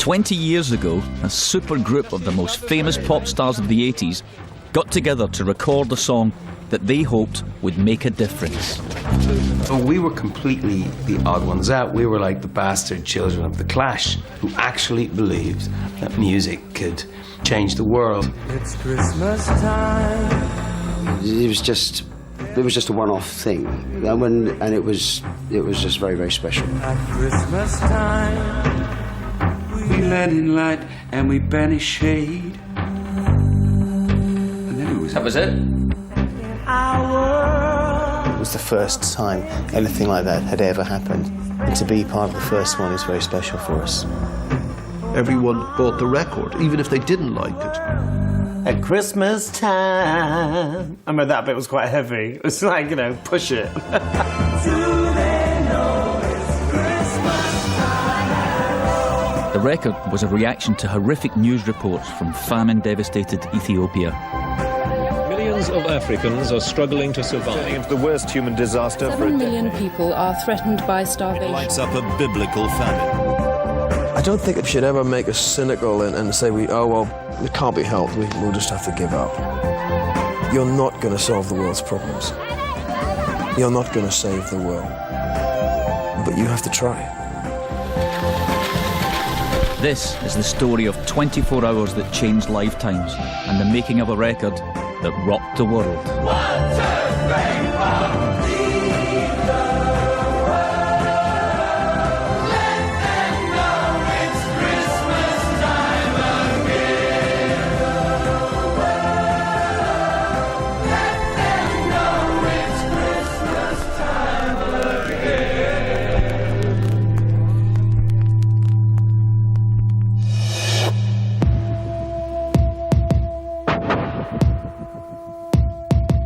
20 years ago, a supergroup of the most famous pop stars of the 80s got together to record a song that they hoped would make a difference. So we were completely the odd ones out. We were like the bastard children of the Clash, who actually believed that music could change the world. It's Christmas time. It was just a one-off thing, and it was just very, very special. At Christmas time, we let in light and we banish shade. And then it was... That was it? It was the first time anything like that had ever happened. And to be part of the first one is very special for us. Everyone bought the record, even if they didn't like it. At Christmas time. I mean, that bit was quite heavy. It was like, you know, push it. The record was a reaction to horrific news reports from famine-devastated Ethiopia. Millions of Africans are struggling to survive. Into the worst human disaster. 7 million people are threatened by starvation. It lights up a biblical famine. I don't think it should ever make us cynical and say, oh, well, it can't be helped, we'll just have to give up. You're not going to solve the world's problems. You're not going to save the world. But you have to try. This is the story of 24 hours that changed lifetimes and the making of a record that rocked the world. 1, 2, 3, 4.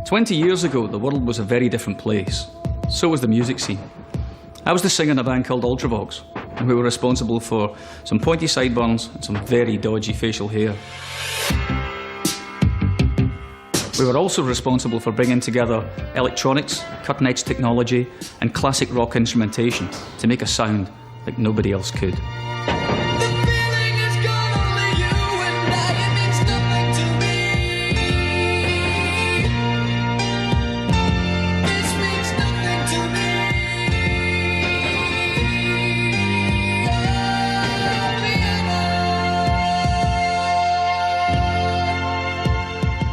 "20 years ago, the world was a very different place. So was the music scene. I was the singer in a band called Ultravox, and we were responsible for some pointy sideburns and some very dodgy facial hair. We were also responsible for bringing together electronics, cutting-edge technology, and classic rock instrumentation to make a sound like nobody else could.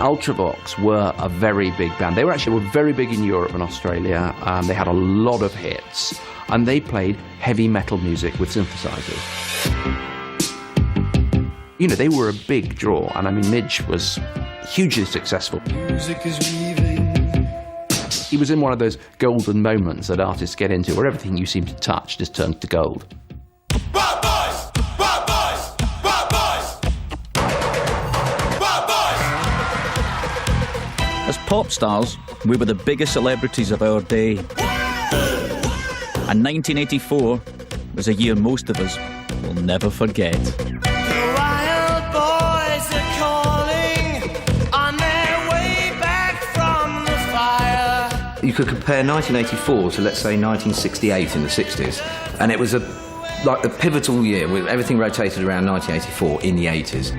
Ultravox were a very big band. They were very big in Europe and Australia. They had a lot of hits, and they played heavy metal music with synthesizers. You know, they were a big draw, and I mean, Midge was hugely successful. Music is weaving. He was in one of those golden moments that artists get into, where everything you seem to touch just turns to gold. As pop stars, we were the biggest celebrities of our day. And 1984 was a year most of us will never forget. The wild boys are calling on their way back from the fire. You could compare 1984 to, let's say, 1968 in the 60s, and it was like the pivotal year, with everything rotated around 1984 in the 80s.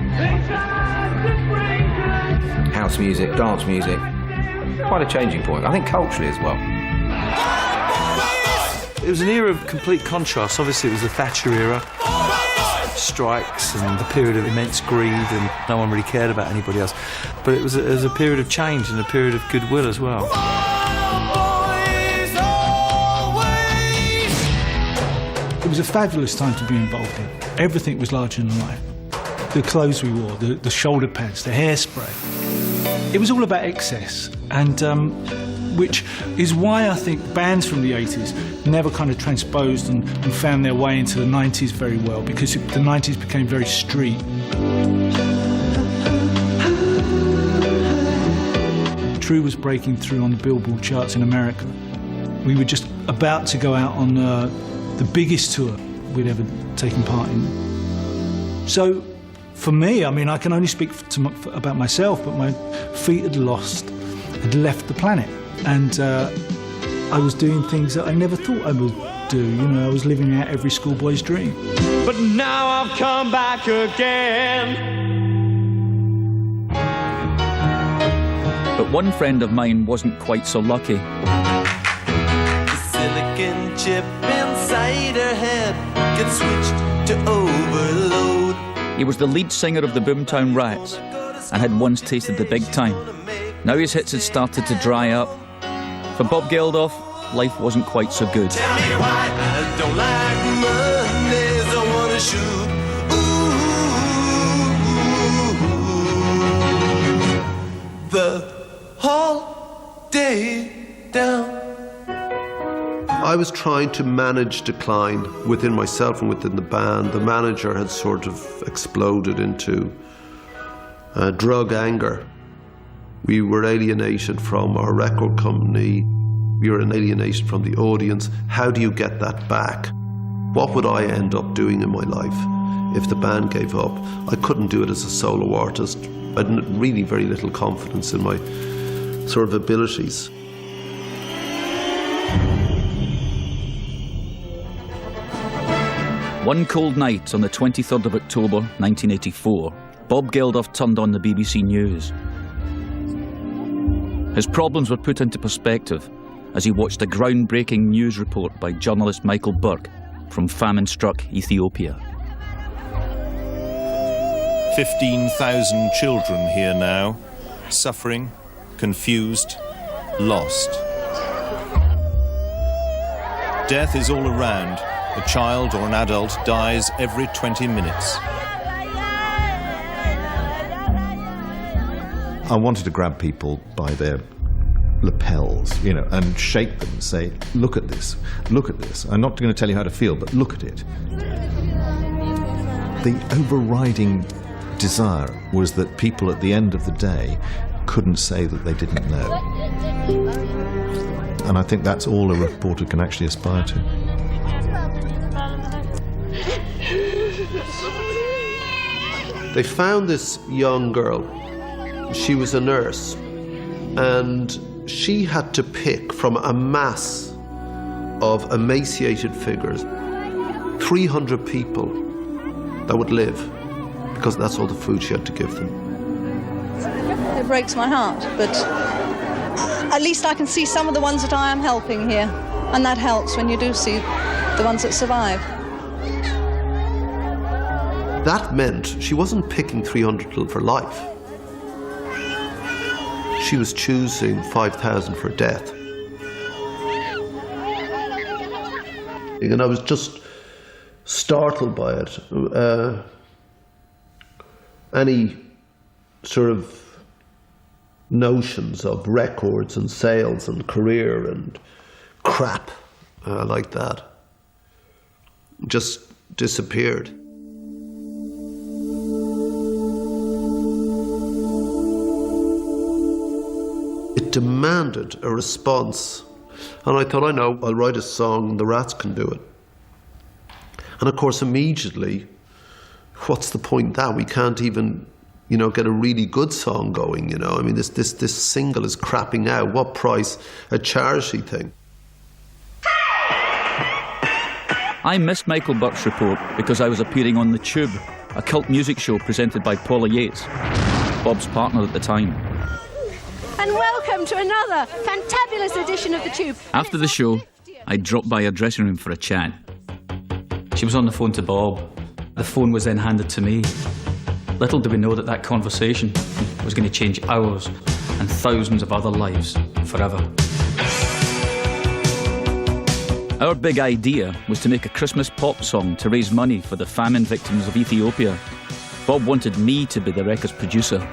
House music, dance music, quite a changing point, I think culturally as well. It was an era of complete contrast. Obviously it was the Thatcher era, strikes and the period of immense greed, and no one really cared about anybody else. But it was a period of change and a period of goodwill as well. It was a fabulous time to be involved in. Everything was larger than life. The clothes we wore, the shoulder pads, the hairspray. It was all about excess, and which is why I think bands from the 80s never kind of transposed and found their way into the 90s very well, because the 90s became very street. True was breaking through on the Billboard charts in America. We were just about to go out on the biggest tour we'd ever taken part in. So, for me, I mean, I can only speak about myself, but my feet had left the planet, and I was doing things that I never thought I would do. You know, I was living out every schoolboy's dream. But now I've come back again. But one friend of mine wasn't quite so lucky. The silicon chip inside her head gets switched to overload. He was the lead singer of the Boomtown Rats and had once tasted the big time. Now his hits had started to dry up. For Bob Geldof, life wasn't quite so good. Tell me why I don't like Mondays, I wanna shoot. Ooh, the whole day down. I was trying to manage decline within myself and within the band. The manager had sort of exploded into drug anger. We were alienated from our record company. We were alienated from the audience. How do you get that back? What would I end up doing in my life if the band gave up? I couldn't do it as a solo artist. I had really very little confidence in my sort of abilities. One cold night on the 23rd of October 1984, Bob Geldof turned on the BBC News. His problems were put into perspective as he watched a groundbreaking news report by journalist Michael Burke from famine-struck Ethiopia. 15,000 children here now, suffering, confused, lost. Death is all around. A child or an adult dies every 20 minutes. I wanted to grab people by their lapels, you know, and shake them and say, look at this, look at this. I'm not going to tell you how to feel, but look at it. The overriding desire was that people at the end of the day couldn't say that they didn't know. And I think that's all a reporter can actually aspire to. They found this young girl. She was a nurse, and she had to pick from a mass of emaciated figures 300 people that would live, because that's all the food she had to give them. It breaks my heart, but at least I can see some of the ones that I am helping here, and that helps when you do see the ones that survive. That meant she wasn't picking 300 till for life. She was choosing 5,000 for death. And I was just startled by it. Any sort of notions of records and sales and career and crap like that just disappeared. It demanded a response. And I thought, I know, I'll write a song, the Rats can do it. And of course, immediately, what's the point in that? We can't even, you know, get a really good song going, you know. I mean, this single is crapping out. What price? A charity thing. I missed Michael Burke's report because I was appearing on The Tube, a cult music show presented by Paula Yates, Bob's partner at the time. And welcome to another fantabulous edition of The Tube. After the show, I dropped by her dressing room for a chat. She was on the phone to Bob. The phone was then handed to me. Little did we know that that conversation was going to change ours and thousands of other lives forever. Our big idea was to make a Christmas pop song to raise money for the famine victims of Ethiopia. Bob wanted me to be the record's producer.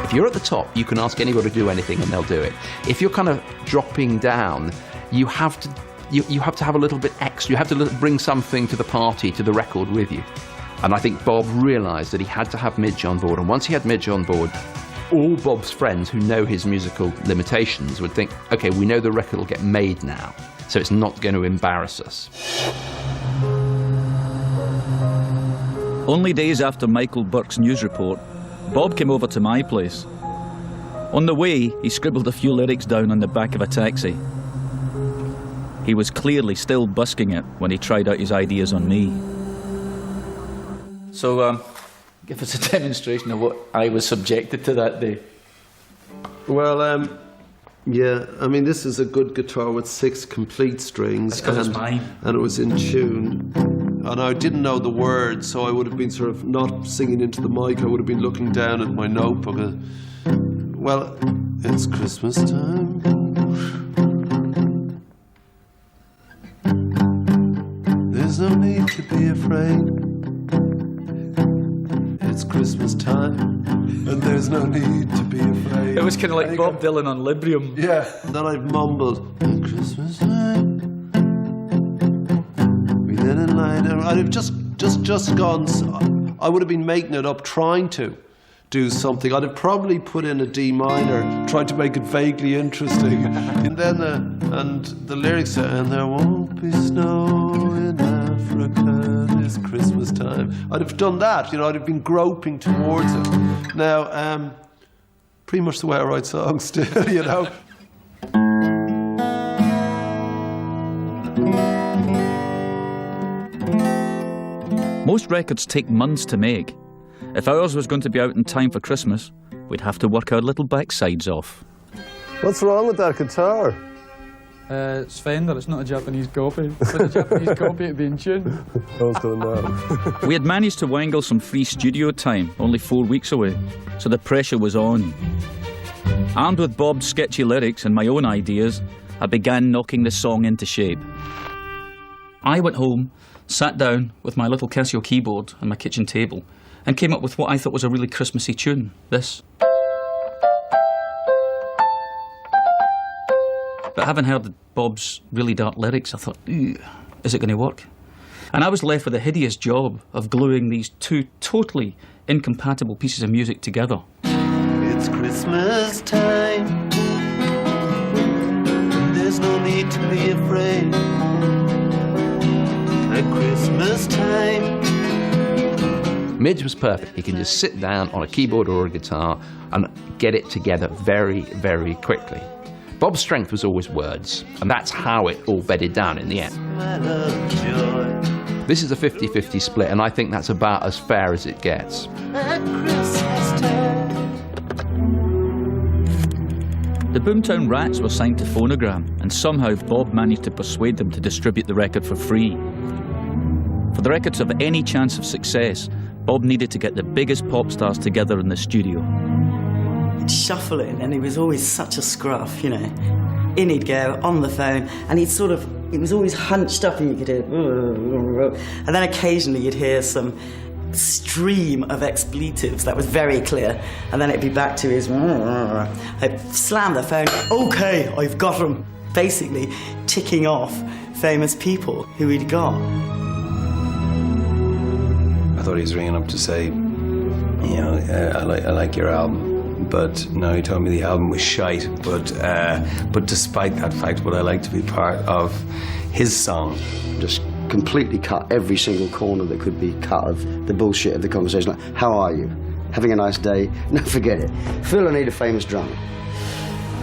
If you're at the top, you can ask anybody to do anything and they'll do it. If you're kind of dropping down, you have to have a little bit extra. You have to bring something to the party, to the record with you. And I think Bob realised that he had to have Midge on board. And once he had Midge on board, all Bob's friends who know his musical limitations would think, OK, we know the record will get made now, so it's not going to embarrass us. Only days after Michael Burke's news report, Bob came over to my place. On the way, he scribbled a few lyrics down on the back of a taxi. He was clearly still busking it when he tried out his ideas on me. So, give us a demonstration of what I was subjected to that day. Well, yeah, I mean, this is a good guitar with 6 complete strings. That's 'cause it's mine. And it was in tune. And I didn't know the words, so I would have been sort of not singing into the mic. I would have been looking down at my notebook. Well, it's Christmas time. There's no need to be afraid. It's Christmas time, and there's no need to be afraid. It was kind of like Bob Dylan on Librium. Yeah. And then I've mumbled, Christmas time. We let it light. And I'd have just gone. I would have been making it up, trying to do something. I'd have probably put in a D minor, tried to make it vaguely interesting. And then the lyrics are, and there won't be snow in Africa this Christmas time. I'd have done that, you know, I'd have been groping towards it. Now, pretty much the way I write songs still, you know. Most records take months to make. If ours was going to be out in time for Christmas, we'd have to work our little backsides off. What's wrong with that guitar? It's Fender, it's not a Japanese copy. If it was a Japanese copy, it'd be in tune. I was doing that. We had managed to wangle some free studio time, only 4 weeks away, so the pressure was on. Armed with Bob's sketchy lyrics and my own ideas, I began knocking the song into shape. I went home, sat down with my little Casio keyboard on my kitchen table, and came up with what I thought was a really Christmassy tune, this. But having heard Bob's really dark lyrics, I thought, is it going to work? And I was left with the hideous job of gluing these 2 totally incompatible pieces of music together. It's Christmas time. There's no need to be afraid. At Christmas time. Midge was perfect. He can just sit down on a keyboard or a guitar and get it together very, very quickly. Bob's strength was always words, and that's how it all bedded down in the end. This is a 50-50 split, and I think that's about as fair as it gets. The Boomtown Rats were signed to Phonogram, and somehow Bob managed to persuade them to distribute the record for free. For the record to have any chance of success, Bob needed to get the biggest pop stars together in the studio. He'd shuffle in, and he was always such a scruff, you know. In he'd go, on the phone, and he was always hunched up, and you could hear, and then occasionally you'd hear some stream of expletives that was very clear, and then it'd be back to his, I'd slam the phone, okay, I've got him, basically ticking off famous people who he'd got. I thought he was ringing up to say, you know, I like your album. But no, he told me the album was shite. But despite that fact, would I like to be part of his song? Just completely cut every single corner that could be cut of the bullshit of the conversation. Like, how are you? Having a nice day? No, forget it. Phil, I need a famous drummer.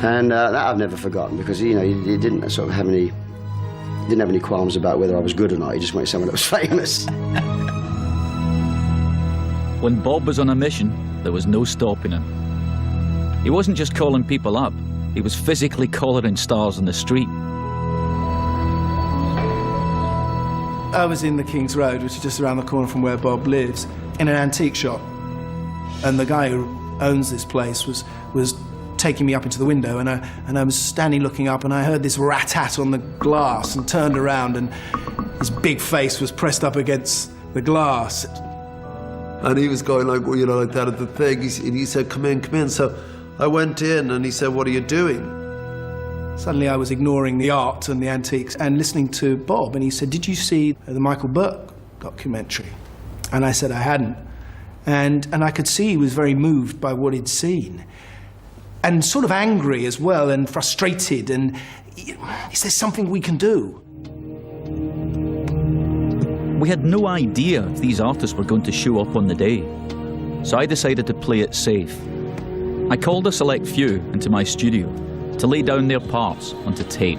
And that I've never forgotten, because, you know, he didn't sort of have any qualms about whether I was good or not. He just wanted someone that was famous. When Bob was on a mission, there was no stopping him. He wasn't just calling people up, he was physically collaring stars on the street. I was in the King's Road, which is just around the corner from where Bob lives, in an antique shop. And the guy who owns this place was taking me up into the window, and I was standing looking up, and I heard this rat-tat on the glass, and turned around, and his big face was pressed up against the glass. And he was going like, well, you know, like that at the thing. He said, come in. So I went in, and he said, what are you doing? Suddenly I was ignoring the art and the antiques and listening to Bob, and he said, did you see the Michael Burke documentary? And I said I hadn't. And I could see he was very moved by what he'd seen. And sort of angry as well, and frustrated, and is there something we can do? We had no idea if these artists were going to show up on the day, so I decided to play it safe. I called a select few into my studio to lay down their parts onto tape.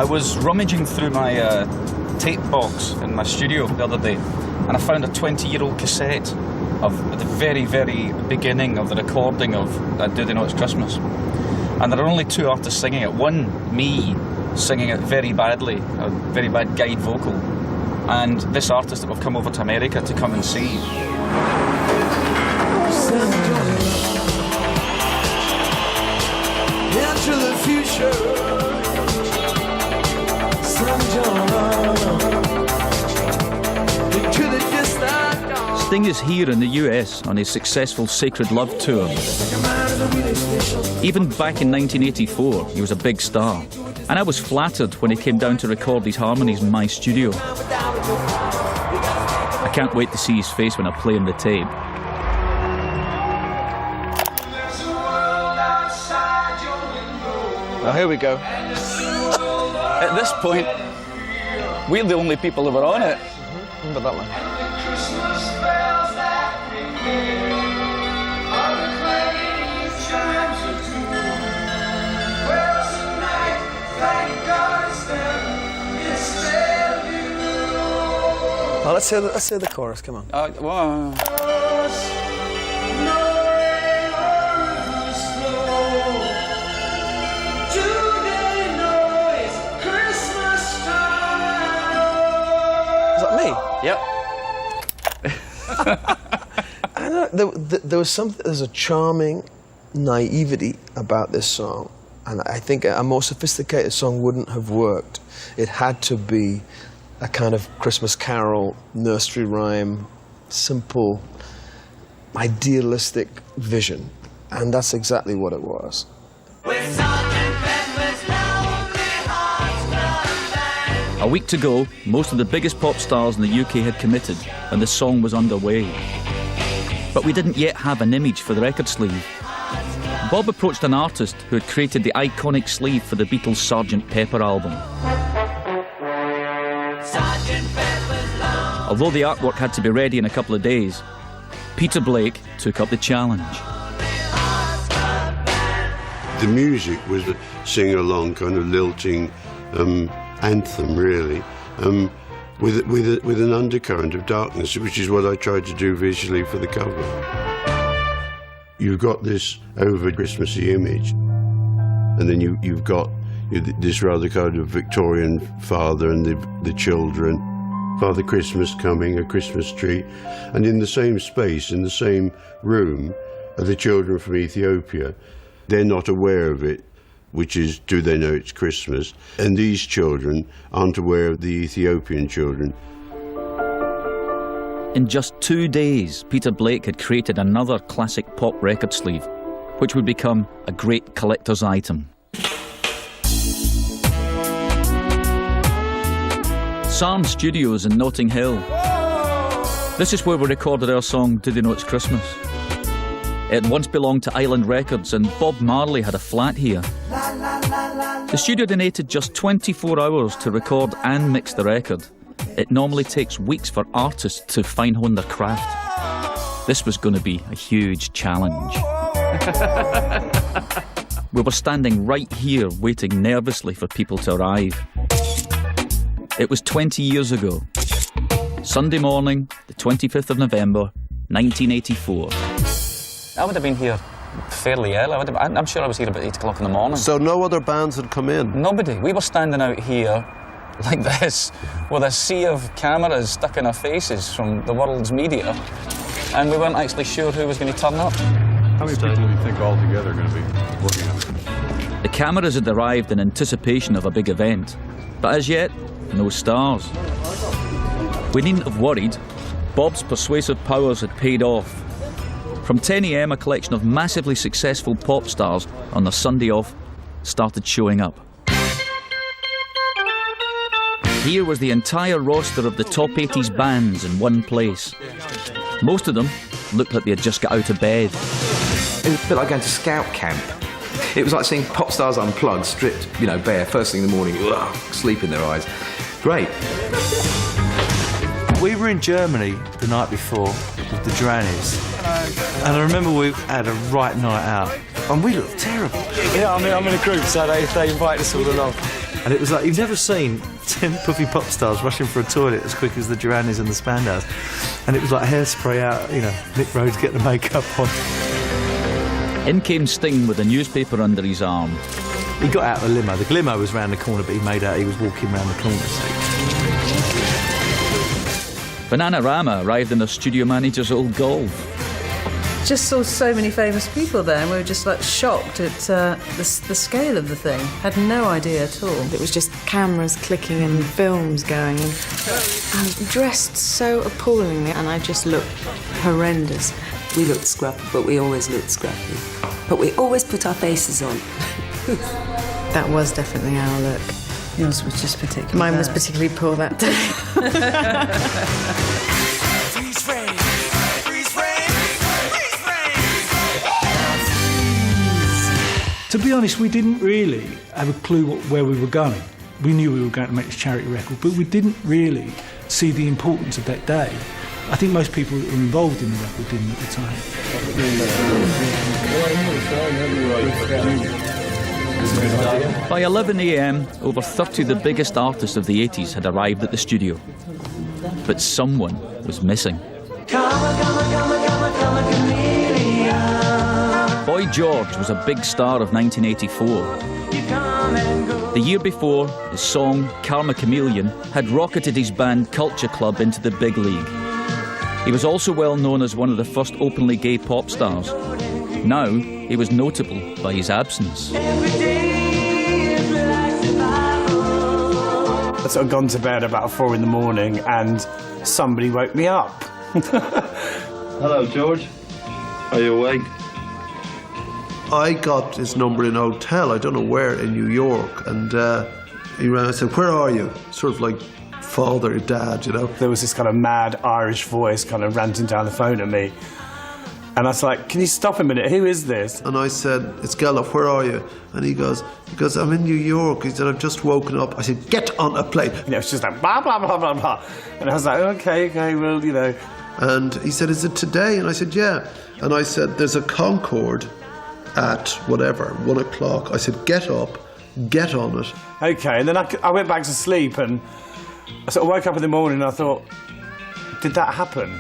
was rummaging through my tape box in my studio the other day, and I found a 20-year-old cassette of the very, very beginning of the recording of Do They Know It's Christmas. And there are only two artists singing it. One, me, singing it very badly, a very bad guide vocal, and this artist that we've come over to America to come and see. Into the future. Sting is here in the US on his successful Sacred Love tour. Even back in 1984, he was a big star, and I was flattered when he came down to record these harmonies in my studio. I can't wait to see his face when I play him the tape. Now here we go. At this point, we're the only people who were on it. Remember that one? Oh, let's hear the chorus. Come on. Wow. Yep. I don't know, there's a charming naivety about this song, and I think a more sophisticated song wouldn't have worked. It had to be a kind of Christmas carol, nursery rhyme, simple, idealistic vision, and that's exactly what it was. A week to go, most of the biggest pop stars in the UK had committed, and the song was underway. But we didn't yet have an image for the record sleeve. Bob approached an artist who had created the iconic sleeve for the Beatles' Sgt. Pepper album. Although the artwork had to be ready in a couple of days, Peter Blake took up the challenge. The music was a sing-along, kind of lilting anthem, really, with an undercurrent of darkness, which is what I tried to do visually for the cover. You've got this over-Christmassy image, and then you've got this rather kind of Victorian father and the children, Father Christmas coming, a Christmas tree, and in the same space, in the same room, are the children from Ethiopia. They're not aware of it, which is, do they know it's Christmas? And these children aren't aware of the Ethiopian children. In just 2 days, Peter Blake had created another classic pop record sleeve, which would become a great collector's item. Sarn Studios in Notting Hill. This is where we recorded our song, Do They Know It's Christmas? It once belonged to Island Records, and Bob Marley had a flat here. The studio donated just 24 hours to record and mix the record. It normally takes weeks for artists to fine-hone their craft. This was going to be a huge challenge. We were standing right here waiting nervously for people to arrive. It was 20 years ago. Sunday morning, the 25th of November, 1984. I would have been here fairly early. I'm sure I was here about 8 o'clock in the morning. So no other bands had come in? Nobody. We were standing out here like this with a sea of cameras stuck in our faces from the world's media, and we weren't actually sure who was going to turn up. How many people do you think altogether are going to be looking at it? The cameras had arrived in anticipation of a big event, but as yet, no stars. We needn't have worried. Bob's persuasive powers had paid off. From 10 a.m, a collection of massively successful pop stars on their Sunday off started showing up. Here was the entire roster of the top 80s bands in one place. Most of them looked like they had just got out of bed. It was a bit like going to scout camp. It was like seeing pop stars unplugged, stripped, bare, first thing in the morning, sleep in their eyes. Great. We were in Germany the night before with the Duranis, and I remember we had a right night out, and we looked terrible. Yeah, I'm in a group, so they invite us all along. And it was like, you've never seen 10 puffy pop stars rushing for a toilet as quick as the Duranis and the Spandaus. And it was like hairspray out, you know, Nick Rhodes getting the makeup on. In came Sting with a newspaper under his arm. He got out of the limo. The limo was round the corner, but he made out he was walking round the corner. Bananarama arrived in the studio manager's old Golf. Just saw so many famous people there, and we were just like shocked at the scale of the thing. Had no idea at all. It was just cameras clicking and films going, and dressed so appallingly, and I just looked horrendous. We looked scruffy, but we always looked scruffy. But we always put our faces on. That was definitely our look. Yours was just particularly Mine was bad. particularly poor that day. To be honest, we didn't really have a clue where we were going. We knew we were going to make this charity record, but we didn't really see the importance of that day. I think most people that were involved in the record didn't at the time. By 11 a.m, over 30 of the biggest artists of the 80s had arrived at the studio. But someone was missing. Boy George was a big star of 1984. The year before, his song Karma Chameleon had rocketed his band Culture Club into the big league. He was also well known as one of the first openly gay pop stars. Now, he was notable by his absence. I sort of gone to bed about 4 in the morning and somebody woke me up. Hello, George. Are you awake? I got his number in a hotel, I don't know where, in New York, and he rang and said, "Where are you?" Sort of like father, dad, you know. There was this kind of mad Irish voice kind of ranting down the phone at me. And I was like, "Can you stop a minute? Who is this?" And I said, "It's Geldof, where are you?" And he goes, "I'm in New York." He said, "I've just woken up." I said, "Get on a plane." You know, it's just like, blah, blah, blah, blah, blah. And I was like, okay, well, you know. And he said, "Is it today?" And I said, "Yeah." And I said, "There's a Concorde at whatever, 1 o'clock. I said, "Get up, get on it." Okay, and then I went back to sleep, and I sort of woke up in the morning and I thought, did that happen?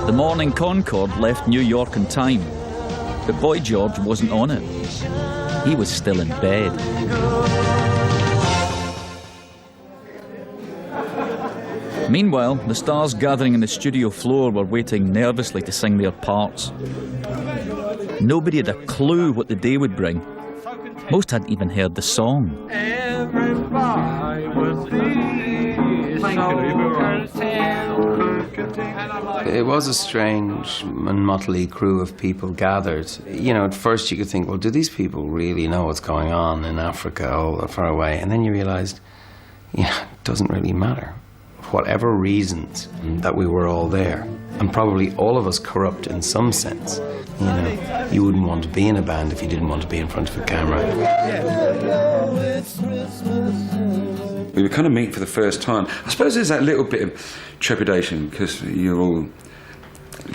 The morning Concorde left New York in time, but Boy George wasn't on it. He was still in bed. Meanwhile, the stars gathering on the studio floor were waiting nervously to sing their parts. Nobody had a clue what the day would bring. Most hadn't even heard the song. It was a strange and motley crew of people gathered. You know, at first you could think, well, do these people really know what's going on in Africa all that far away? And then you realised, yeah, it doesn't really matter. Whatever reasons that we were all there, and probably all of us corrupt in some sense. You know, you wouldn't want to be in a band if you didn't want to be in front of a camera. We were kind of meeting for the first time. I suppose there's that little bit of trepidation because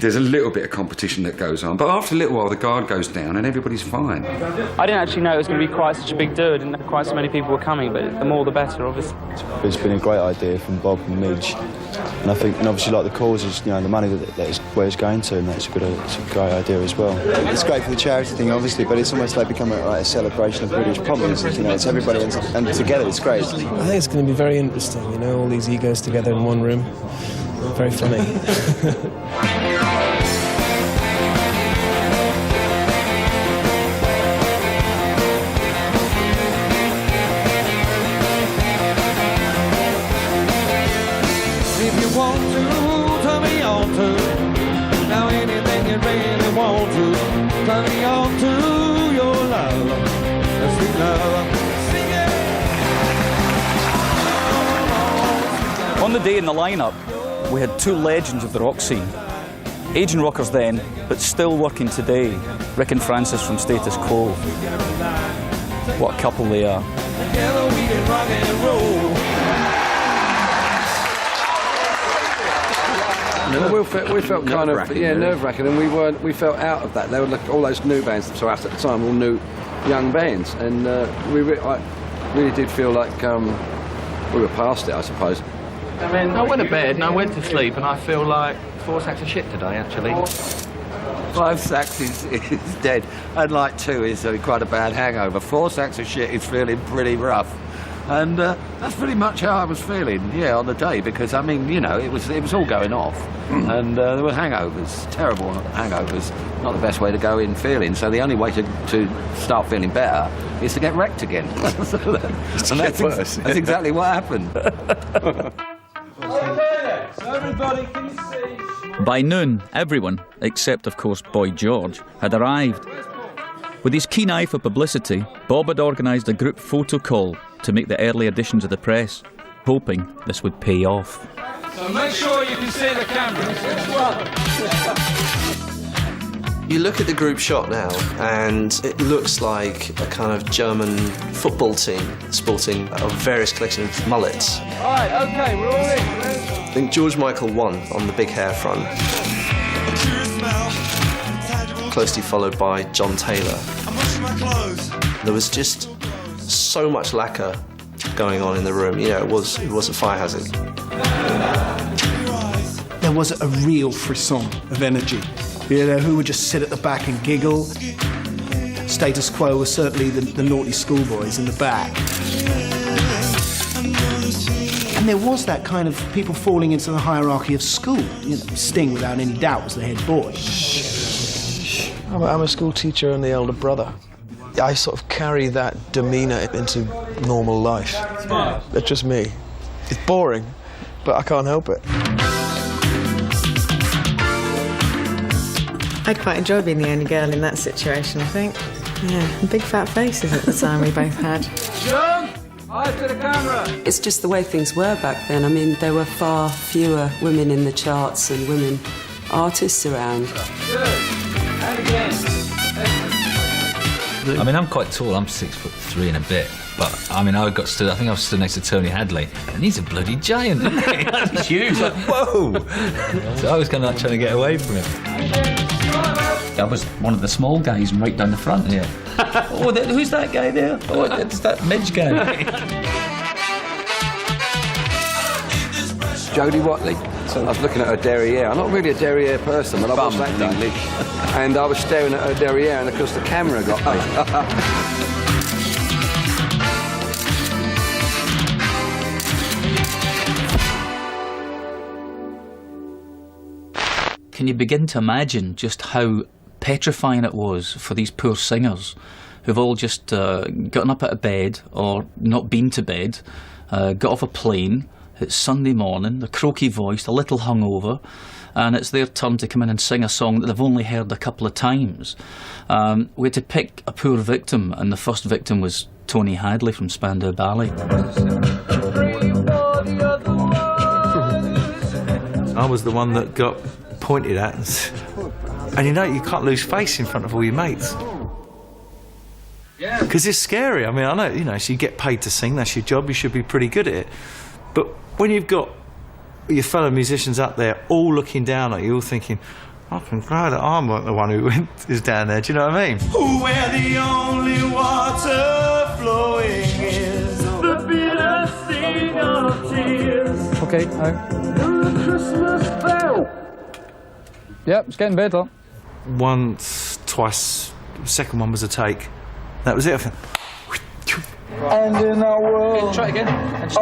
there's a little bit of competition that goes on, but after a little while the guard goes down and everybody's fine. I didn't actually know it was going to be quite such a big do. I didn't know quite so many people were coming, but the more the better, obviously. It's been a great idea from Bob and Midge, and I think, and obviously, like the cause is, you know, the money that is where it's going to, and it's a great idea as well. It's great for the charity thing, obviously, but it's almost like becoming like a celebration of British pop music. You know, it's everybody and together. It's great. I think it's going to be very interesting. You know, all these egos together in one room. Very funny. On the day in the lineup, we had two legends of the rock scene. Aging rockers then, but still working today. Rick and Francis from Status Quo. What a couple they are. Well, we felt kind of Nerve-wracking, nerve-wracking, and we felt out of that. There were all those new bands that at the time, all new young bands, and I really did feel like we were past it, I suppose. I mean, I went to bed and I went to sleep, and I feel like 4 sacks of shit today, actually. 5 sacks is dead, and like 2 is quite a bad hangover. 4 sacks of shit is feeling pretty rough. And that's pretty much how I was feeling, on the day, because, I mean, it was all going off. And there were hangovers, terrible hangovers, not the best way to go in feeling. So the only way to start feeling better is to get wrecked again. That's exactly what happened. Everybody, can you see? By noon, everyone, except, of course, Boy George, had arrived. With his keen eye for publicity, Bob had organised a group photo call to make the early editions of the press, hoping this would pay off. So make sure you can see the camera. You look at the group shot now, and it looks like a kind of German football team sporting a various collection of mullets. All right, OK, we're all in. I think George Michael won on the big hair front, closely followed by John Taylor. There was just so much lacquer going on in the room. It was a fire hazard. There was a real frisson of energy. Who would just sit at the back and giggle. Status quo was certainly the naughty schoolboys in the back. And there was that kind of people falling into the hierarchy of school. Sting, without any doubt, was the head boy. I'm a school teacher and the elder brother. I sort of carry that demeanour into normal life. That's just me. It's boring, but I can't help it. I quite enjoyed being the only girl in that situation, I think. Yeah, big fat faces at the time we both had. John, eyes to the camera. It's just the way things were back then. I mean, there were far fewer women in the charts and women artists around. And again. I mean, I'm quite tall. I'm 6'3" and a bit. But I mean, I think I was stood next to Tony Hadley, and he's a bloody giant, isn't he? He's huge. Like, whoa! So I was kind of like trying to get away from him. I was one of the small guys right down the front. Yeah. Oh, who's that guy there? Oh, it's that Midge guy. Jodie Watley. So I was looking at her derriere. I'm not really a derriere person, but I watched that English. And I was staring at her derriere, and of course the camera got me. Can you begin to imagine just how petrifying it was for these poor singers who've all just gotten up out of bed or not been to bed, got off a plane, it's Sunday morning, the croaky voice, a little hungover, and it's their turn to come in and sing a song that they've only heard a couple of times. We had to pick a poor victim, and the first victim was Tony Hadley from Spandau Ballet. I was the one that got pointed at, and you can't lose face in front of all your mates. Because it's scary. I mean, I know, so you get paid to sing, that's your job, you should be pretty good at it. But when you've got your fellow musicians up there all looking down at you, all thinking, I can glad that I'm not the one who is down there, do you know what I mean? Where the only water flowing is the bitter sting of tears. Okay, The Christmas bell. Yep, it's getting better. Once, twice, the second one was a take. That was it. I think. And in our world. Try it again. And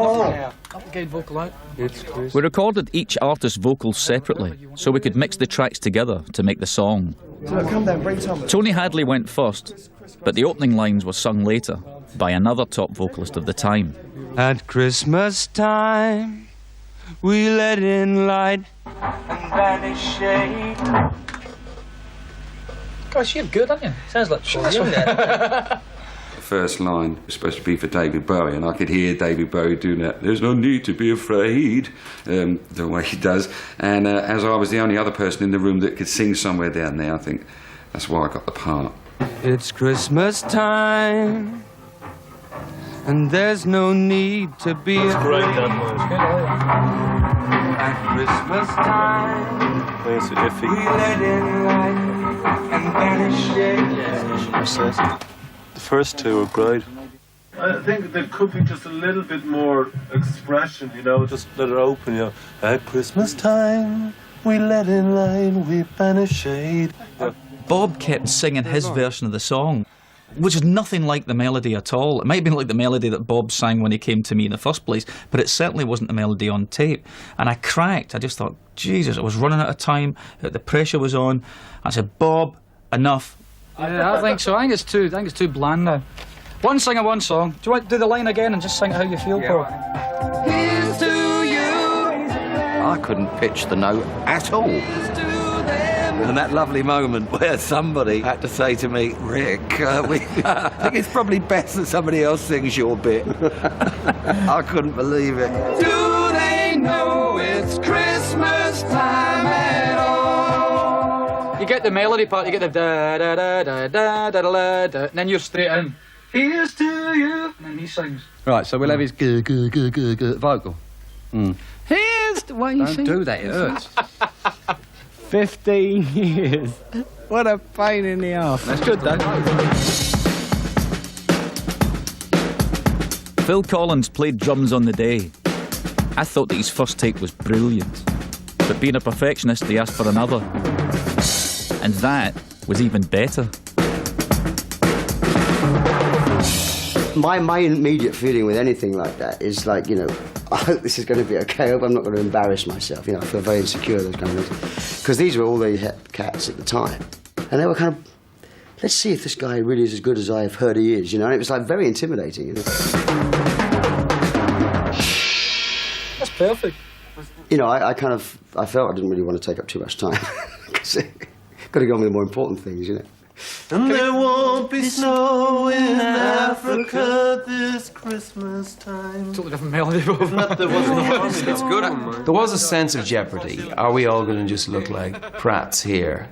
up the gate vocal out. We recorded each artist's vocals separately so we could mix the tracks together to make the song. So come down, bring Thomas. Tony Hadley went first, but the opening lines were sung later by another top vocalist of the time. At Christmas time, we let in light and banish shade. Gosh, you're good, aren't you? Sounds like Paul Young there. First line was supposed to be for David Bowie, and I could hear David Bowie doing that. There's no need to be afraid, the way he does. And as I was the only other person in the room that could sing somewhere down there, I think that's why I got the part. It's Christmas time, and there's no need to be afraid. At Christmas time, It's iffy. What's that? The first two are great. I think there could be just a little bit more expression, you know, just let it open, you know. At Christmas time, we let in light, we banish shade. Bob kept singing his version of the song, which is nothing like the melody at all. It might have been like the melody that Bob sang when he came to me in the first place, but it certainly wasn't the melody on tape. And I cracked. I just thought, Jesus, I was running out of time, the pressure was on. I said, Bob, enough. Yeah, I think so. I think it's too bland now. One singer, one song. Do you want to do the line again and just sing it how you feel, Paul? Here's to you. I couldn't pitch the note at all. And that lovely moment where somebody had to say to me, Rick, I think it's probably best that somebody else sings your bit. I couldn't believe it. Do they know it's Christmas time at all? You get the melody part, you get the da da da da da da da da, and then you're straight in. Here's to you, and then he sings. Right, so we'll have his vocal. Here's to what you sing. Don't do that, it hurts. 15 years. What a pain in the ass. That's good, though. Phil Collins played drums on the day. I thought that his first take was brilliant. But being a perfectionist, he asked for another. And that was even better. My immediate feeling with anything like that is like, you know, I hope this is going to be okay. I hope I'm not going to embarrass myself. You know, I feel very insecure, those kind of things. Because these were all the hip cats at the time. And they were kind of, let's see if this guy really is as good as I've heard he is, you know. And it was like very intimidating. You know? That's perfect. You know, I felt I didn't really want to take up too much time. Because got to go on with the more important things, you know. And there won't be snow in Africa this Christmas time. Totally different melody. It's good. There was a sense of jeopardy. Are we all going to just look like prats here?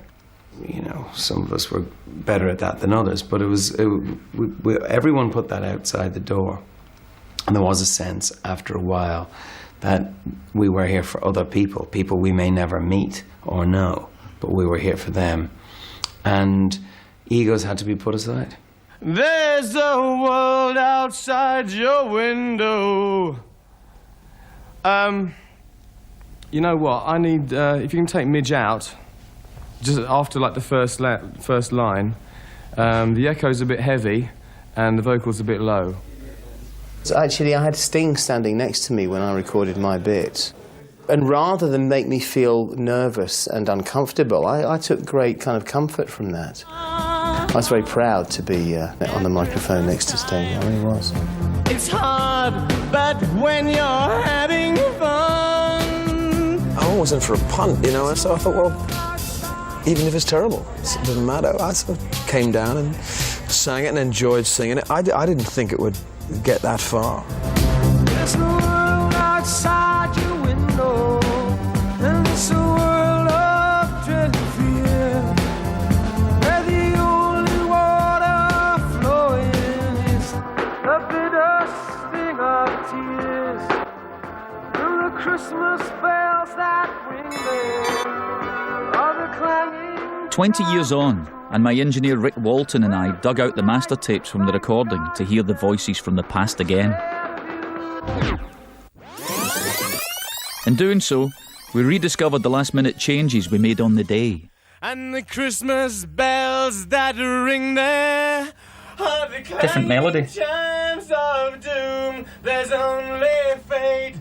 You know, some of us were better at that than others, but everyone put that outside the door. And there was a sense after a while that we were here for other people we may never meet or know, but we were here for them. And egos had to be put aside. There's a world outside your window. You know what? I need, if you can take Midge out, just after like the first line, the echo's a bit heavy and the vocal's a bit low. So actually, I had Sting standing next to me when I recorded my bit. And rather than make me feel nervous and uncomfortable, I took great kind of comfort from that. I was very proud to be on the microphone next to Sting. I really was. It's hard, but when you're having fun. I always went for a punt, you know, and so I thought, well, even if it's terrible, it doesn't matter. I sort of came down and sang it and enjoyed singing it. I didn't think it would get that far. There's a world outside your window, and it's a world of dread and fear, where the only water flowing is the bitter sting of tears, through the Christmas bells that ring there, are the clanging. 20 years on, and my engineer Rick Walton and I dug out the master tapes from the recording to hear the voices from the past again. In doing so, we rediscovered the last-minute changes we made on the day. And the Christmas bells that ring there are the Different melody. chimes of doom. There's only fate.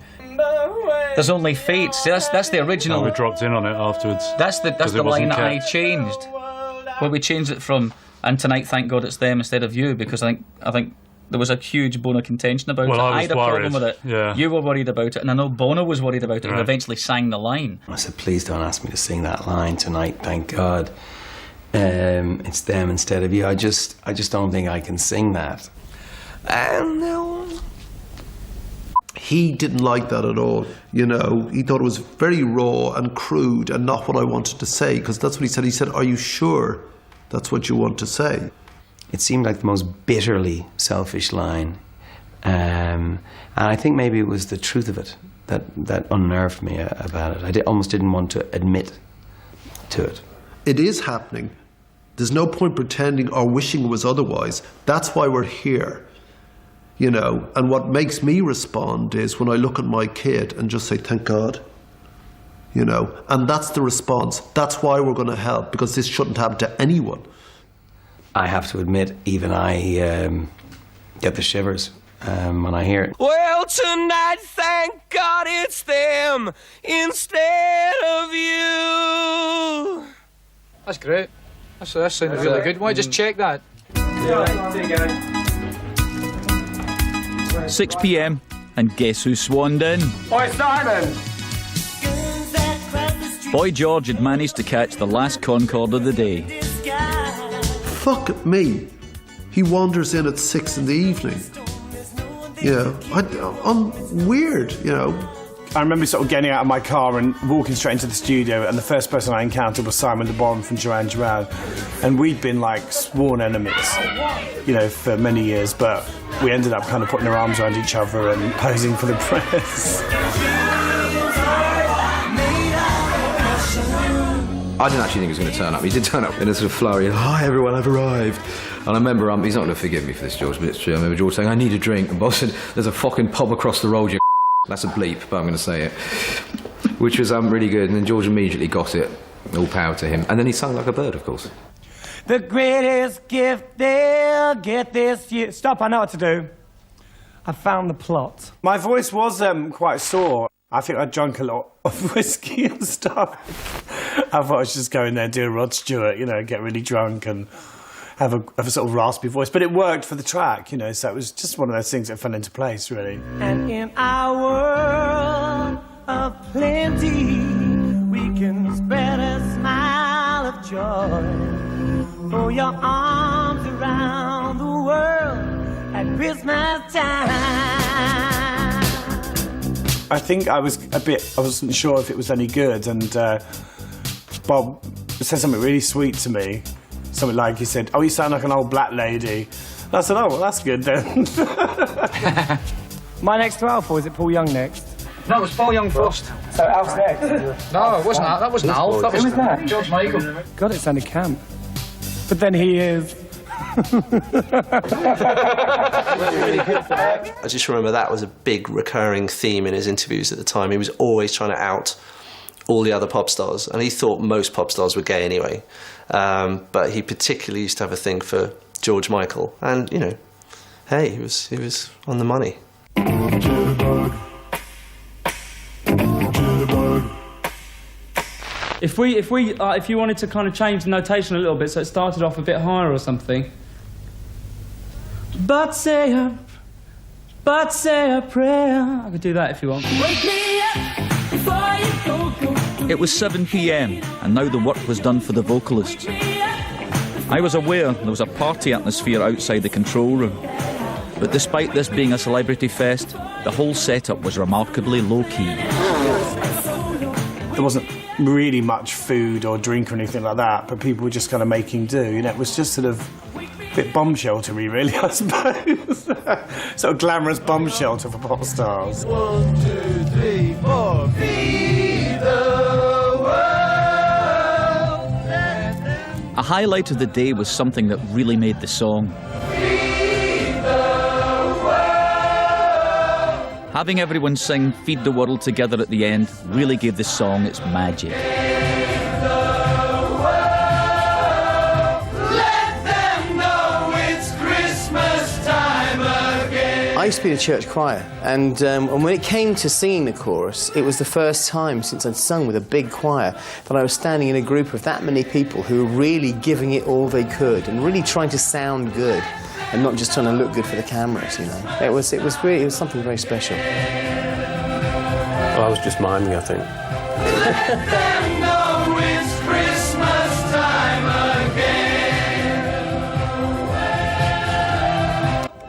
There's only fate. See, that's the original. Oh, we dropped in on it afterwards. That's the line that I changed. Well, we changed it from "and tonight, thank God it's them" instead of "you," because I think there was a huge bone of contention about it. I had a problem with it. Yeah. You were worried about it, and I know Bono was worried about it, and eventually sang the line. I said, please don't ask me to sing that line tonight, thank God. It's them instead of you. I just don't think I can sing that. And he didn't like that at all, you know. He thought it was very raw and crude and not what I wanted to say, because that's what he said. He said, are you sure that's what you want to say? It seemed like the most bitterly selfish line. And I think maybe it was the truth of it that unnerved me about it. Almost didn't want to admit to it. It is happening. There's no point pretending or wishing it was otherwise. That's why we're here. You know, and what makes me respond is when I look at my kid and just say, thank God. You know, and that's the response. That's why we're going to help, because this shouldn't happen to anyone. I have to admit, even I get the shivers when I hear it. Well, tonight, thank God it's them instead of you. That's great. That sounded really good. Why don't you just check that? 6 p.m. and guess who swanned in? Oi, Simon! Boy George had managed to catch the last Concorde of the day. Fuck me. He wanders in at 6 in the evening. You know, I'm weird, you know. I remember sort of getting out of my car and walking straight into the studio, and the first person I encountered was Simon de Boron from Duran Duran, and we'd been like sworn enemies, you know, for many years, but we ended up kind of putting our arms around each other and posing for the press. I didn't actually think he was going to turn up. He did turn up in a sort of flurry. Hi, everyone, I've arrived. And I remember, he's not going to forgive me for this, George, but it's true. I remember George saying, I need a drink. And Bob said, there's a fucking pub across the road, you That's a bleep, but I'm going to say it. Which was really good. And then George immediately got it. All power to him. And then he sung like a bird, of course. The greatest gift they'll get this year. Stop, I know what to do. I found the plot. My voice was quite sore. I think I drank a lot of whiskey and stuff. I thought I should just go in there and do a Rod Stewart, you know, get really drunk and have a sort of raspy voice. But it worked for the track, you know, so it was just one of those things that fell into place, really. And in our world of plenty, we can spread a smile of joy. Throw your arms around the world at Christmas time. I think I wasn't sure if it was any good, and Bob said something really sweet to me. Something like, he said, oh, you sound like an old black lady. And I said, oh, well, that's good then. My next to Alf, or is it Paul Young next? No, it was Paul Young first. So Alf's next? No, it wasn't. That wasn't Alf. That was that? George Michael. God, it sounded camp. But then he is... I just remember that was a big recurring theme in his interviews at the time. He was always trying to out all the other pop stars, and he thought most pop stars were gay anyway. But he particularly used to have a thing for George Michael, and you know, hey, he was on the money. If you wanted to kind of change the notation a little bit, so it started off a bit higher or something. But say a prayer. I could do that if you want. Wake me up before you go. It was 7 p.m. and now the work was done for the vocalists. I was aware there was a party atmosphere outside the control room. But despite this being a celebrity fest, the whole setup was remarkably low-key. There wasn't really much food or drink or anything like that, but people were just kind of making do. You know, it was just sort of a bit bomb sheltery, really, I suppose. Sort of glamorous bomb shelter for pop stars. 1, 2, 3, 4. Feed the world. A highlight of the day was something that really made the song. Having everyone sing Feed the World together at the end really gave the song its magic. I used to be in a church choir, and when it came to singing the chorus, it was the first time since I'd sung with a big choir that I was standing in a group of that many people who were really giving it all they could and really trying to sound good and not just trying to look good for the cameras, you know. It was something very special. Well, I was just miming, I think. Let them know it's Christmas time again.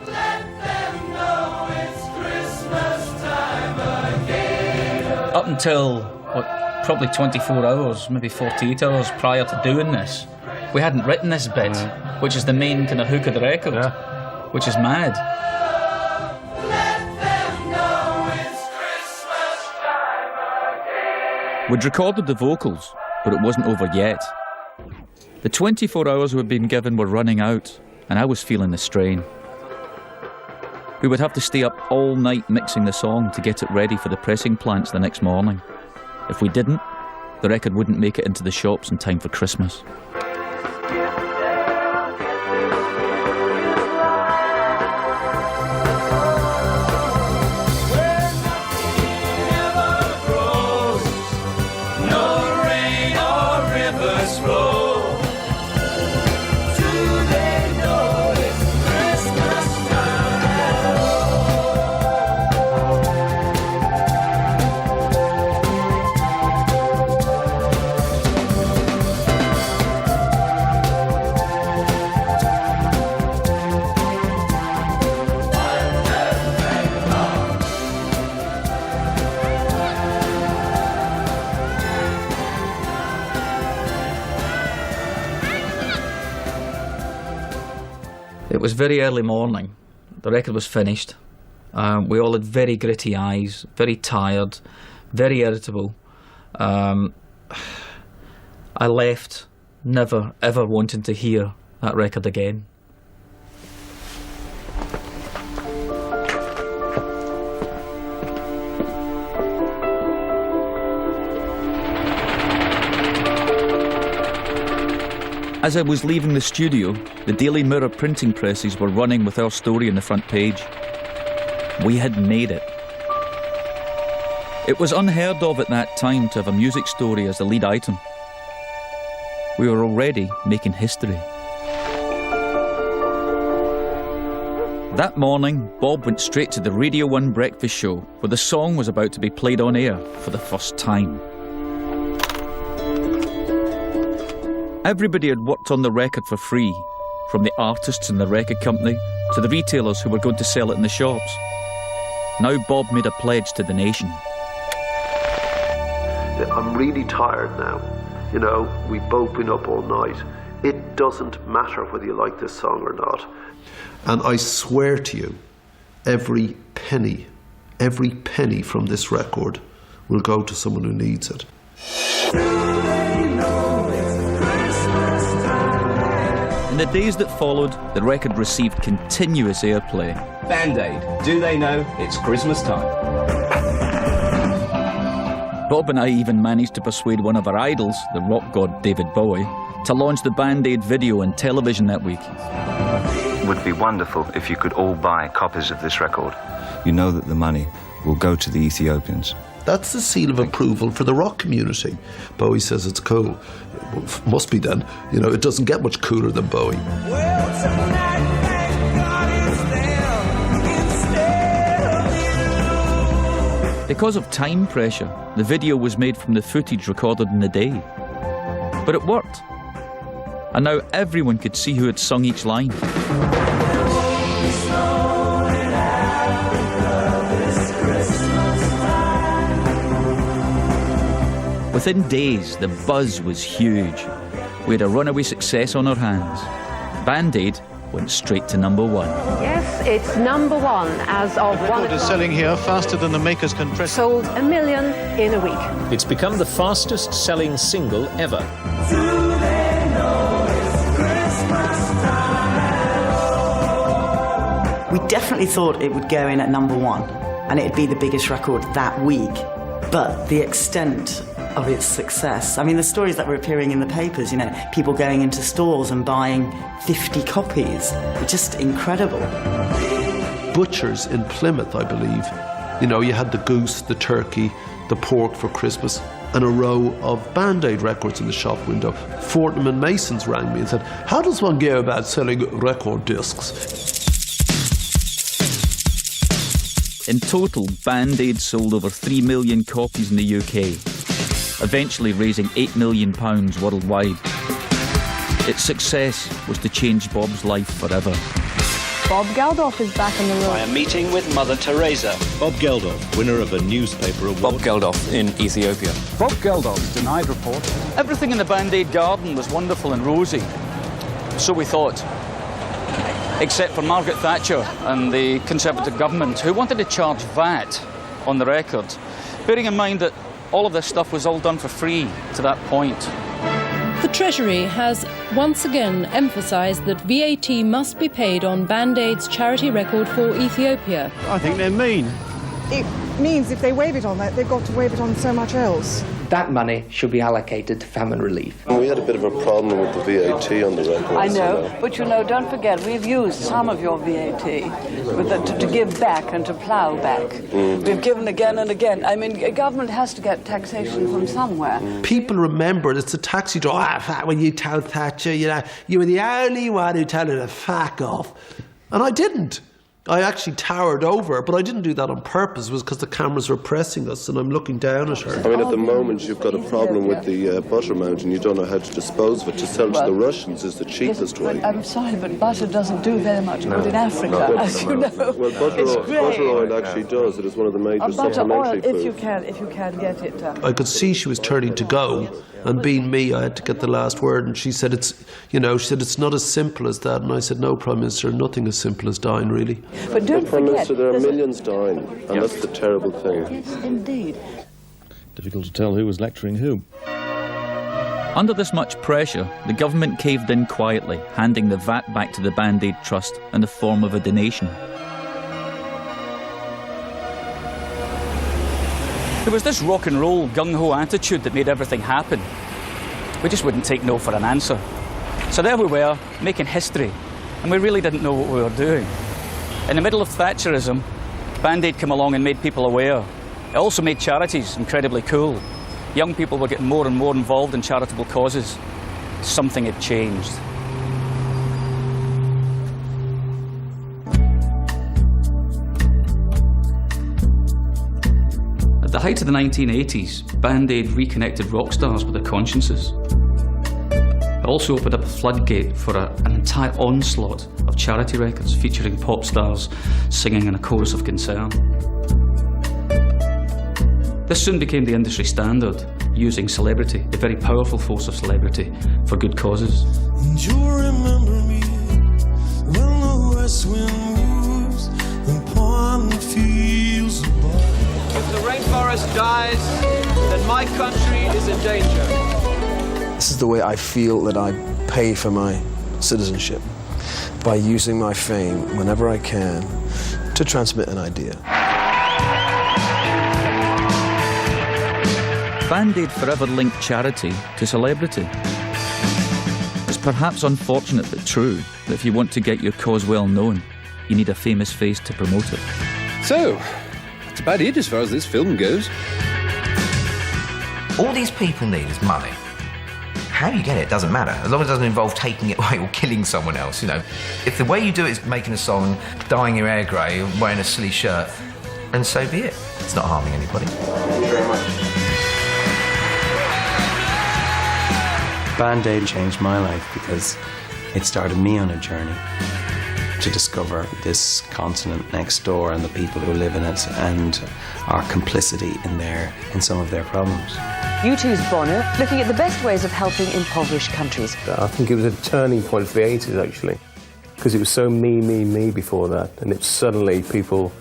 Let them know it's Christmas time again. Up until, probably 24 hours, maybe 48 hours prior to doing this, we hadn't written this bit, which is the main kind of hook of the record, which is mad. We'd recorded the vocals, but it wasn't over yet. The 24 hours we'd been given were running out, and I was feeling the strain. We would have to stay up all night mixing the song to get it ready for the pressing plants the next morning. If we didn't, the record wouldn't make it into the shops in time for Christmas. It was very early morning. The record was finished. We all had very gritty eyes, very tired, very irritable. I left, never ever wanting to hear that record again. As I was leaving the studio, the Daily Mirror printing presses were running with our story on the front page. We had made it. It was unheard of at that time to have a music story as the lead item. We were already making history. That morning, Bob went straight to the Radio 1 breakfast show, where the song was about to be played on air for the first time. Everybody had worked on the record for free, from the artists in the record company to the retailers who were going to sell it in the shops. Now Bob made a pledge to the nation. I'm really tired now. You know, we've both been up all night. It doesn't matter whether you like this song or not. And I swear to you, every penny from this record will go to someone who needs it. In the days that followed, the record received continuous airplay. Band-Aid, do they know it's Christmas time? Bob and I even managed to persuade one of our idols, the rock god David Bowie, to launch the Band-Aid video on television that week. It would be wonderful if you could all buy copies of this record. You know that the money will go to the Ethiopians. That's the seal of approval for the rock community. Bowie says it's cool. Well, must be then. You know, it doesn't get much cooler than Bowie. Because of time pressure, the video was made from the footage recorded in the day. But it worked. And now everyone could see who had sung each line. Within days, the buzz was huge. We had a runaway success on our hands. Band-Aid went straight to number one. Yes, it's number one as of the record is selling here faster than the makers can press. Sold 1 million in a week. It's become the fastest selling single ever. We definitely thought it would go in at number one and it'd be the biggest record that week. But the extent of its success, I mean, the stories that were appearing in the papers, you know, people going into stores and buying 50 copies, were just incredible. Butchers in Plymouth, I believe, you know, you had the goose, the turkey, the pork for Christmas, and a row of Band-Aid records in the shop window. Fortnum and Masons rang me and said, how does one go about selling record discs? In total, Band-Aid sold over 3 million copies in the UK, eventually raising £8 million worldwide. Its success was to change Bob's life forever. Bob Geldof is back on the road. I am meeting with Mother Teresa. Bob Geldof, winner of a newspaper award. Bob Geldof in Ethiopia. Bob Geldof, denied report. Everything in the Band-Aid garden was wonderful and rosy. So we thought. Except for Margaret Thatcher and the Conservative government, who wanted to charge VAT on the record, bearing in mind that all of this stuff was all done for free to that point. The Treasury has once again emphasised that VAT must be paid on Band Aid's charity record for Ethiopia. I think they're mean. It means if they waive it on that, they've got to waive it on so much else. That money should be allocated to famine relief. We had a bit of a problem with the VAT on the records. I know, but you know, don't forget, we've used some of your VAT to give back and to plough back. We've given again and again. I mean, a government has to get taxation from somewhere. People remember it's the taxi driver. When you told Thatcher, you know, you were the only one who told her to fuck off. And I didn't. I actually towered over, but I didn't do that on purpose. It was because the cameras were pressing us and I'm looking down at her. I mean, at the moment, you've got a problem with the butter mountain. You don't know how to dispose of it. To sell to the Russians is the cheapest way. I'm sorry, but butter doesn't do very much good in Africa, as you know. Well, butter oil actually does. It is one of the major supplementary foods. If you can get it. I could see she was turning to go, and being me, I had to get the last word. And she said, "It's not as simple as that." And I said, "No, Prime Minister, nothing as simple as dying, really." But don't Prime forget, Minister, there are millions dying, and that's the terrible thing. Yes, indeed. Difficult to tell who was lecturing who. Under this much pressure, the government caved in quietly, handing the VAT back to the Band Aid Trust in the form of a donation. There was this rock and roll, gung-ho attitude that made everything happen. We just wouldn't take no for an answer. So there we were, making history, and we really didn't know what we were doing. In the middle of Thatcherism, Band Aid came along and made people aware. It also made charities incredibly cool. Young people were getting more and more involved in charitable causes. Something had changed. At the height of the 1980s, Band Aid reconnected rock stars with their consciences. It also opened up a floodgate for an entire onslaught of charity records featuring pop stars singing in a chorus of concern. This soon became the industry standard, using celebrity, a very powerful force of celebrity, for good causes. And you remember me when the west wind moves upon the fields above. If the rainforest dies, then my country is in danger. This is the way I feel that I pay for my citizenship, by using my fame whenever I can to transmit an idea. Band Aid forever linked charity to celebrity. It's perhaps unfortunate but true that if you want to get your cause well known, you need a famous face to promote it. So, that's about it as far as this film goes. All these people need is money. How you get it doesn't matter, as long as it doesn't involve taking it away or killing someone else, you know. If the way you do it is making a song, dyeing your hair grey, and wearing a silly shirt, then so be it. It's not harming anybody. Thank you very much. Band Aid changed my life because it started me on a journey to discover this continent next door and the people who live in it and our complicity in some of their problems. U2's Bono, looking at the best ways of helping impoverished countries. I think it was a turning point for the 80s, actually, because it was so me before that, and it suddenly people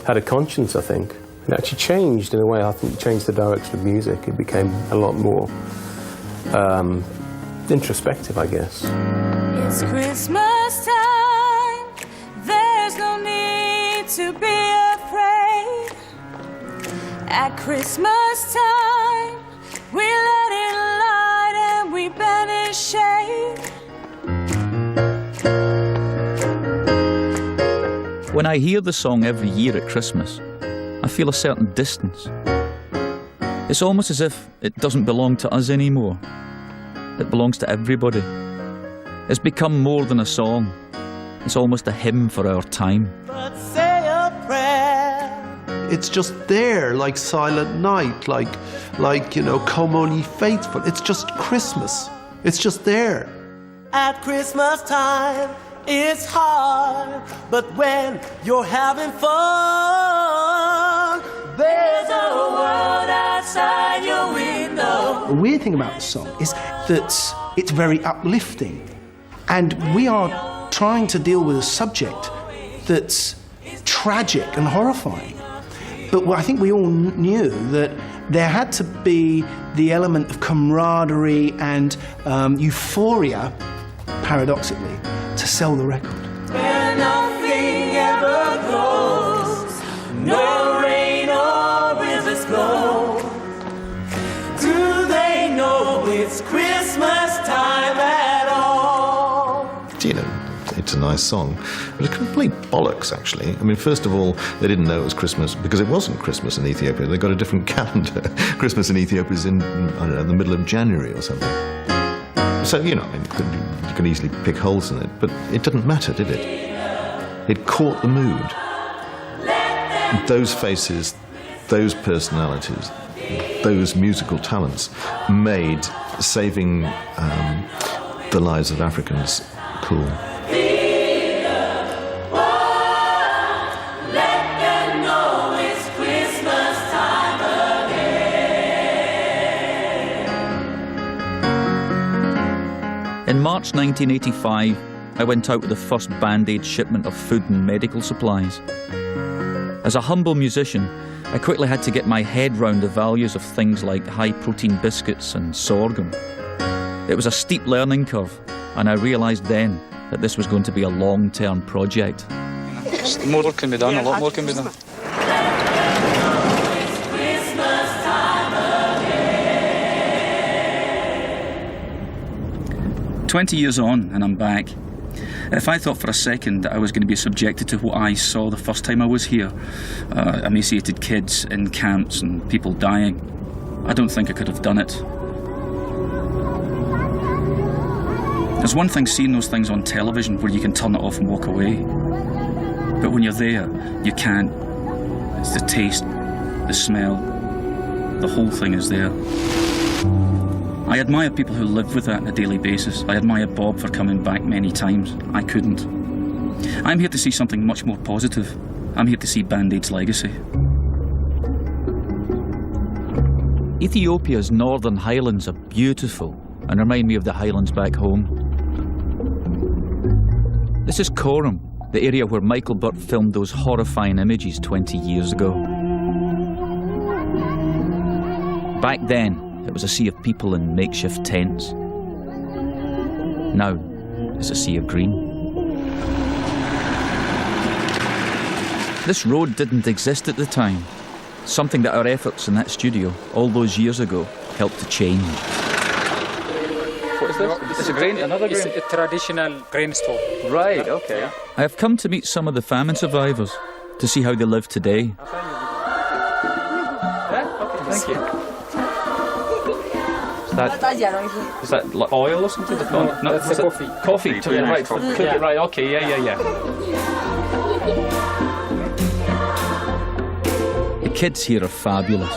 had a conscience, I think. It actually changed in a way. I think it changed the direction of music. It became a lot more introspective, I guess. It's Christmas time, there's no need to be afraid. At Christmas time, we let it light and we banish shade. When I hear the song every year at Christmas, I feel a certain distance. It's almost as if it doesn't belong to us anymore. It belongs to everybody. It's become more than a song. It's almost a hymn for our time. But say a prayer. It's just there, like Silent Night, like Come Only Faithful. It's just Christmas. It's just there. At Christmas time, it's hard, but when you're having fun, there's a world outside your window. The weird thing about the song is that it's very uplifting, and we are trying to deal with a subject that's tragic and horrifying. But I think we all knew that there had to be the element of camaraderie and euphoria, paradoxically, to sell the record. Where nothing ever grows, no rain or rivers flow. Do they know it's Christmas time at all? You know, it's a nice song. It was complete bollocks, actually. I mean, first of all, they didn't know it was Christmas because it wasn't Christmas in Ethiopia. They got a different calendar. Christmas in Ethiopia is in, I don't know, the middle of January or something. So, you know, I mean, you could easily pick holes in it, but it didn't matter, did it? It caught the mood. Those faces, those personalities, those musical talents made saving the lives of Africans cool. In March 1985, I went out with the first Band-Aid shipment of food and medical supplies. As a humble musician, I quickly had to get my head round the values of things like high-protein biscuits and sorghum. It was a steep learning curve, and I realised then that this was going to be a long-term project. More can be done, a lot more can be done. 20 years on, and I'm back. If I thought for a second that I was going to be subjected to what I saw the first time I was here, emaciated kids in camps and people dying, I don't think I could have done it. There's one thing seeing those things on television where you can turn it off and walk away. But when you're there, you can't. It's the taste, the smell, the whole thing is there. I admire people who live with that on a daily basis. I admire Bob for coming back many times. I couldn't. I'm here to see something much more positive. I'm here to see Band-Aid's legacy. Ethiopia's northern highlands are beautiful and remind me of the highlands back home. This is Coram, the area where Michael Butt filmed those horrifying images 20 years ago. Back then, it was a sea of people in makeshift tents. Now, it's a sea of green. This road didn't exist at the time, something that our efforts in that studio all those years ago helped to change. What is this? It's a grain, another grain? It's a traditional grain store. Right, okay. I have come to meet some of the famine survivors to see how they live today. Okay, thank you. Is that like oil or something? No, that's coffee. Coffee, so you're right. Cook it right, okay, yeah. The kids here are fabulous.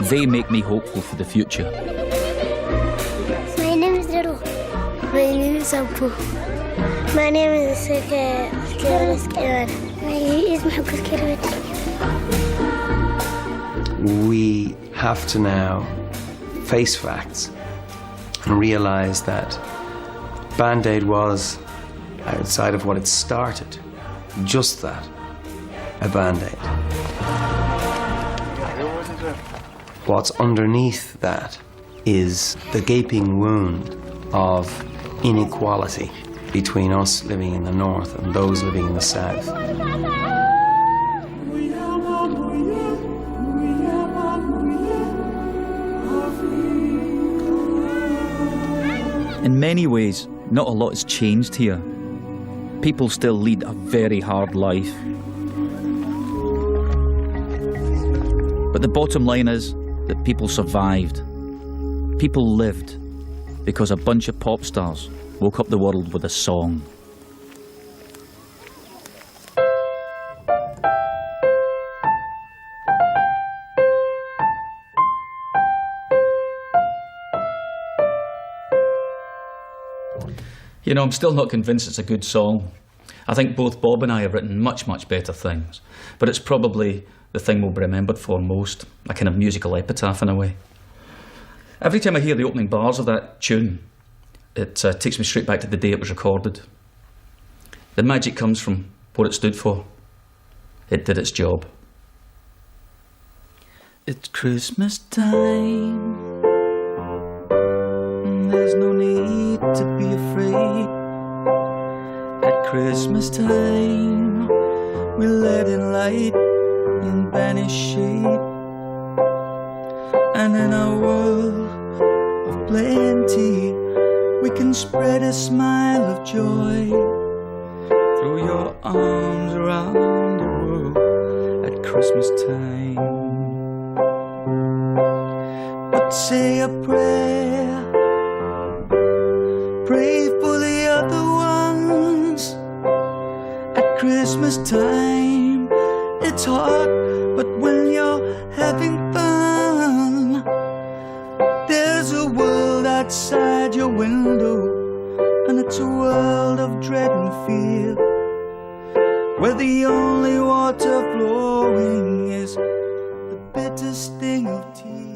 They make me hopeful for the future. My name is Rero. My name is Abu. My name is Skirwan. My name is Skirwan. We have to now face facts and realise that Band-Aid was, outside of what it started, just that, a Band-Aid. What's underneath that is the gaping wound of inequality between us living in the north and those living in the south. In many ways, not a lot has changed here. People still lead a very hard life. But the bottom line is that people survived. People lived because a bunch of pop stars woke up the world with a song. You know, I'm still not convinced it's a good song. I think both Bob and I have written much, much better things. But it's probably the thing we'll be remembered for most, a kind of musical epitaph in a way. Every time I hear the opening bars of that tune, it takes me straight back to the day it was recorded. The magic comes from what it stood for. It did its job. It's Christmas time. There's no need to be afraid. At Christmas time, we let in light and banish shade. And in our world of plenty, we can spread a smile of joy. Throw your arms around the world at Christmas time. But say a prayer, pray for the other ones. At Christmas time, it's hard, but when you're having fun, there's a world outside your window, and it's a world of dread and fear, where the only water flowing is the bitter sting of tears.